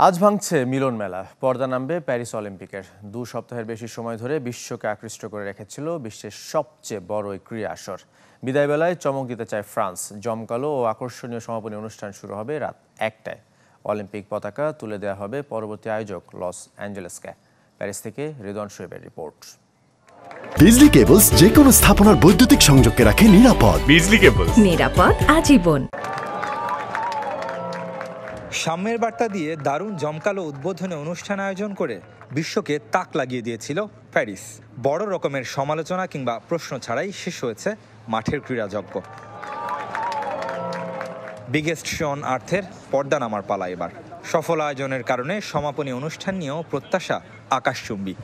আজ ভাঙছে মিলন মেলা, পর্দা নামবে প্যারিস অলিম্পিকের। 2 সপ্তাহের বেশি সময় ধরে বিশ্বকে আকৃষ্ট করে রেখেছিল বিশ্বের সবচেয়ে বড় এই ক্রীড়া আসর। বিদায় বেলায় চমক দিতে চায় ফ্রান্স। জমকালো ও আকর্ষণীয় সমাপনী অনুষ্ঠান শুরু হবে রাত 1টায়। অলিম্পিক পতাকা তুলে দেওয়া হবে পরবর্তী আয়োজক লস অ্যাঞ্জেলেসকে। প্যারিস থেকে রিদওয়ান শোয়েবের রিপোর্ট। বিজলি কেবলস যে কোনো স্থাপনার বৈদ্যুতিক সংযোগকে রাখে নিরাপদ। বিজলি কেবলস, নিরাপদ আজীবন। সাম্যের বার্তা দিয়ে দারুণ জমকালো উদ্বোধনী অনুষ্ঠান আয়োজন করে বিশ্বকে তাক লাগিয়ে দিয়েছিল প্যারিস। বড় রকমের সমালোচনা কিংবা প্রশ্ন ছাড়াই শেষ হয়েছে মাঠের ক্রীড়াযজ্ঞ। বিগেস্ট শো অন আর্থের পর্দা নামার পালা এবার। সফল আয়োজনের কারণে সমাপনী অনুষ্ঠান নিয়েও প্রত্যাশা আকাশচুম্বী।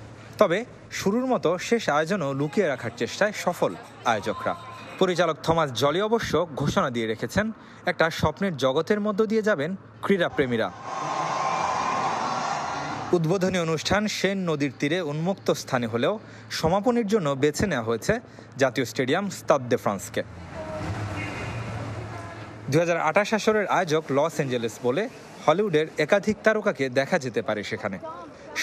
তবে শুরুর মতো শেষ আয়োজনও লুকিয়ে রাখার চেষ্টায় সফল আয়োজকরা। পরিচালক থমাস জলি অবশ্য ঘোষণা দিয়ে রেখেছেন, একটা স্বপ্নের জগতের মধ্য দিয়ে যাবেন ক্রীড়াপ্রেমীরা। উদ্বোধনী অনুষ্ঠান সেন নদীর তীরে উন্মুক্ত স্থানে হলেও সমাপনীর জন্য বেছে নেওয়া হয়েছে জাতীয় স্টেডিয়াম স্টাদ দে ফ্রান্সকে। 2028 আসরের আয়োজক লস অ্যাঞ্জেলেস বলে হলিউডের একাধিক তারকাকে দেখা যেতে পারে সেখানে।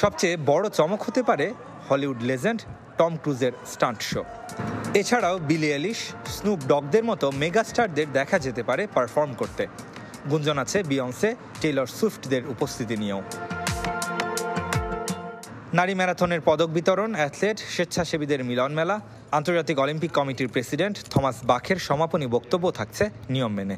সবচেয়ে বড় চমক হতে পারে হলিউড লেজেন্ড টম ক্রুজের স্টান্ট শো। এছাড়াও বিলি এলিশ, স্নুপ ডগদের মতো মেগাস্টারদের দেখা যেতে পারে পারফর্ম করতে। গুঞ্জন আছে বিয়ন্সে, টেইলর সুইফটদের উপস্থিতি নিয়েও। নারী ম্যারাথনের পদক বিতরণ, অ্যাথলেট, স্বেচ্ছাসেবীদের মিলন মেলা, আন্তর্জাতিক অলিম্পিক কমিটির প্রেসিডেন্ট থমাস বাখের সমাপনী বক্তব্য থাকছে নিয়ম মেনে।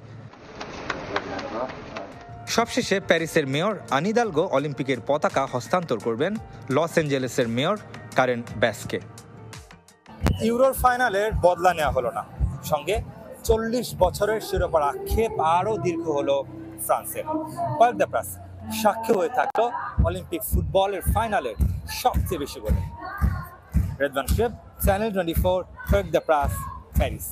সবশেষে প্যারিসের মেয়র আন হিদালগো অলিম্পিকের পতাকা হস্তান্তর করবেন লস অ্যাঞ্জেলেসের মেয়র কারেন ব্যাসকে। ইউরোর ফাইনালের বদলা নেওয়া হলো না, সঙ্গে 40 বছরের শিরোপার আক্ষেপ আরও দীর্ঘ হলো ফ্রান্সের। পার্ক দ্য প্রাস সাক্ষী হয়ে থাকলো অলিম্পিক ফুটবলের ফাইনালের সবচেয়ে বেশি গোলে। Ridwan Shoaib, channel 24, Parc des Princes, Paris.